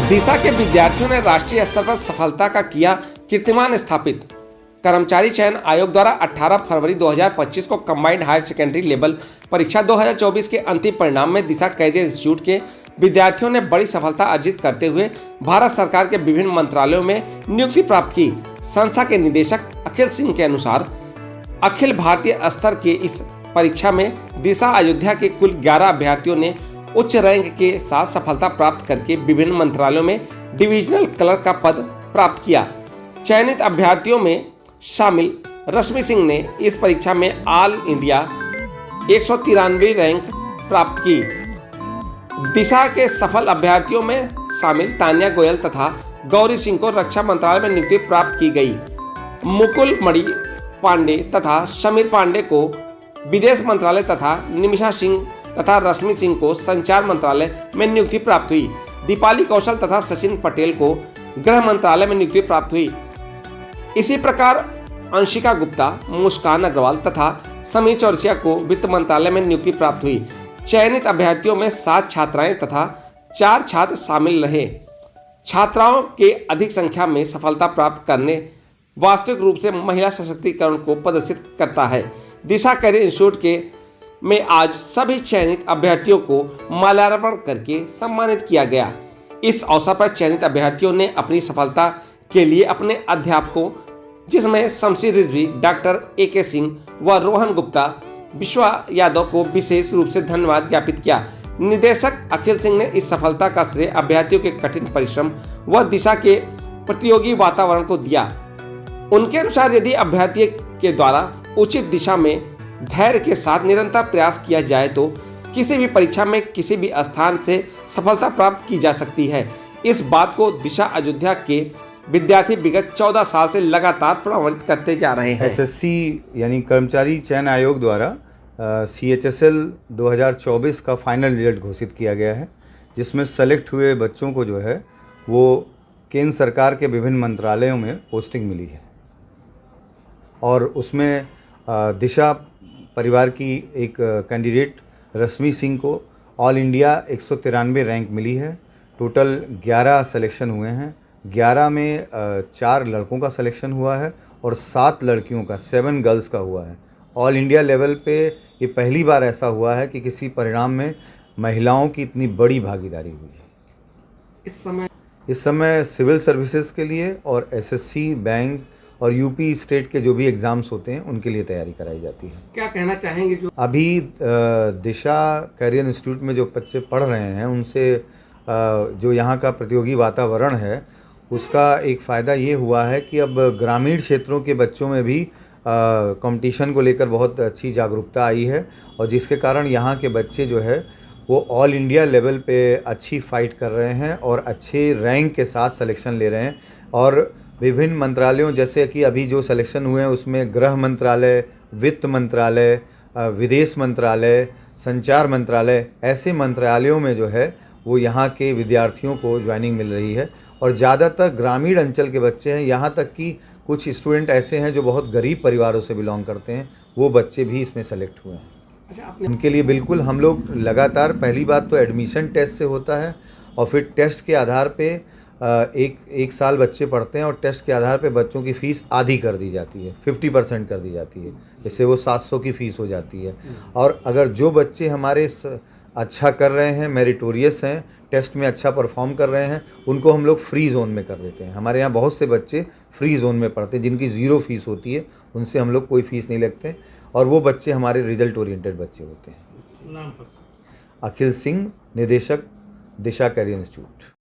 दिशा के विद्यार्थियों ने राष्ट्रीय स्तर पर सफलता का किया कीर्तिमान स्थापित। कर्मचारी चयन आयोग द्वारा 18 फरवरी 2025 को कंबाइंड हायर सेकेंडरी लेवल परीक्षा 2024 के अंतिम परिणाम में दिशा कैरियर इंस्टीट्यूट के विद्यार्थियों ने बड़ी सफलता अर्जित करते हुए भारत सरकार के विभिन्न मंत्रालयों में नियुक्ति प्राप्त की। संस्था के निदेशक अखिल सिंह के अनुसार अखिल भारतीय स्तर के इस परीक्षा में दिशा अयोध्या के कुल 11 अभ्यर्थियों ने उच्च रैंक के साथ सफलता प्राप्त करके विभिन्न मंत्रालयों में डिविजनल क्लर्क का पद प्राप्त किया। चयनित अभ्यर्थियों में शामिल रश्मि सिंह ने इस परीक्षा में ऑल इंडिया 193 रैंक प्राप्त की। दिशा के सफल अभ्यर्थियों में शामिल तान्या गोयल तथा गौरी सिंह को रक्षा मंत्रालय में नियुक्ति प्राप्त की गई। मुकुल मणि पांडे तथा समीर पांडे को विदेश मंत्रालय तथा निमिषा सिंह तथा रश्मि सिंह को संचार मंत्रालय में नियुक्ति प्राप्त हुई। दीपाली कौशल तथा सचिन पटेल को गृह मंत्रालय में नियुक्ति प्राप्त हुई। इसी प्रकार अंशिका गुप्ता, मुस्कान अग्रवाल तथा समीर चौरसिया को वित्त मंत्रालय में नियुक्ति प्राप्त हुई। चयनित अभ्यर्थियों में 7 छात्राएं तथा 4 छात्र शामिल रहे। छात्राओं के अधिक संख्या में सफलता प्राप्त करने वास्तविक रूप से महिला सशक्तिकरण को प्रदर्शित करता है। दिशा कैरियर इंस्टीट्यूट के में आज सभी चयनित अभ्यर्थियों को माल्यार्पण करके सम्मानित किया गया। इस अवसर पर चयनित अभ्यर्थियों ने अपनी सफलता के लिए अपने अध्यापकों, जिसमें शमशीर रिजवी, डॉक्टर AK सिंह व रोहन गुप्ता, विश्वा यादव को विशेष रूप से धन्यवाद ज्ञापित किया। निदेशक अखिल सिंह ने इस सफलता का श्रेय अभ्यर्थियों के कठिन परिश्रम व दिशा के प्रतियोगी वातावरण को दिया। उनके अनुसार यदि अभ्यर्थी के द्वारा उचित दिशा में धैर्य के साथ निरंतर प्रयास किया जाए तो किसी भी परीक्षा में किसी भी स्थान से सफलता प्राप्त की जा सकती है। इस बात को दिशा अयोध्या के विद्यार्थी विगत 14 साल से लगातार प्रमाणित करते जा रहे हैं। SSC यानी कर्मचारी चयन आयोग द्वारा CHSL 2024 का फाइनल रिजल्ट घोषित किया गया है, जिसमें सेलेक्ट हुए बच्चों को जो है वो केंद्र सरकार के विभिन्न मंत्रालयों में पोस्टिंग मिली है और उसमें दिशा परिवार की एक कैंडिडेट रश्मि सिंह को ऑल इंडिया 193 रैंक मिली है। टोटल 11 सिलेक्शन हुए हैं। 11 में 4 लड़कों का सिलेक्शन हुआ है और 7 लड़कियों का 7 गर्ल्स का हुआ है। ऑल इंडिया लेवल पे ये पहली बार ऐसा हुआ है कि किसी परिणाम में महिलाओं की इतनी बड़ी भागीदारी हुई है। इस समय सिविल सर्विसेज के लिए और SSC, बैंक और UP स्टेट के जो भी एग्ज़ाम्स होते हैं उनके लिए तैयारी कराई जाती है। क्या कहना चाहेंगे जो अभी दिशा कैरियर इंस्टीट्यूट में जो बच्चे पढ़ रहे हैं उनसे जो यहाँ का प्रतियोगी वातावरण है उसका एक फ़ायदा ये हुआ है कि अब ग्रामीण क्षेत्रों के बच्चों में भी कंपटीशन को लेकर बहुत अच्छी जागरूकता आई है और जिसके कारण यहाँ के बच्चे जो है वो ऑल इंडिया लेवल पे अच्छी फ़ाइट कर रहे हैं और अच्छे रैंक के साथ सिलेक्शन ले रहे हैं। और विभिन्न मंत्रालयों जैसे कि अभी जो सिलेक्शन हुए हैं उसमें गृह मंत्रालय, वित्त मंत्रालय, विदेश मंत्रालय, संचार मंत्रालय, ऐसे मंत्रालयों में जो है वो यहाँ के विद्यार्थियों को ज्वाइनिंग मिल रही है और ज़्यादातर ग्रामीण अंचल के बच्चे हैं। यहाँ तक कि कुछ स्टूडेंट ऐसे हैं जो बहुत गरीब परिवारों से बिलोंग करते हैं, वो बच्चे भी इसमें सेलेक्ट हुए हैं। उनके लिए बिल्कुल हम लोग लगातार, पहली बात तो एडमिशन टेस्ट से होता है और फिर टेस्ट के आधार पे एक साल बच्चे पढ़ते हैं और टेस्ट के आधार पे बच्चों की फ़ीस आधी कर दी जाती है, 50% कर दी जाती है, इससे वो 700 की फ़ीस हो जाती है। और अगर जो बच्चे हमारे अच्छा कर रहे हैं, मेरिटोरियस हैं, टेस्ट में अच्छा परफॉर्म कर रहे हैं, उनको हम लोग फ्री जोन में कर देते हैं। हमारे यहाँ बहुत से बच्चे फ्री जोन में पढ़ते हैं जिनकी 0 फीस होती है, उनसे हम लोग कोई फ़ीस नहीं लगते और वो बच्चे हमारे रिजल्ट ओरिएंटेड बच्चे होते हैं। अखिल सिंह, निदेशक, दिशा कैरियर इंस्टीट्यूट।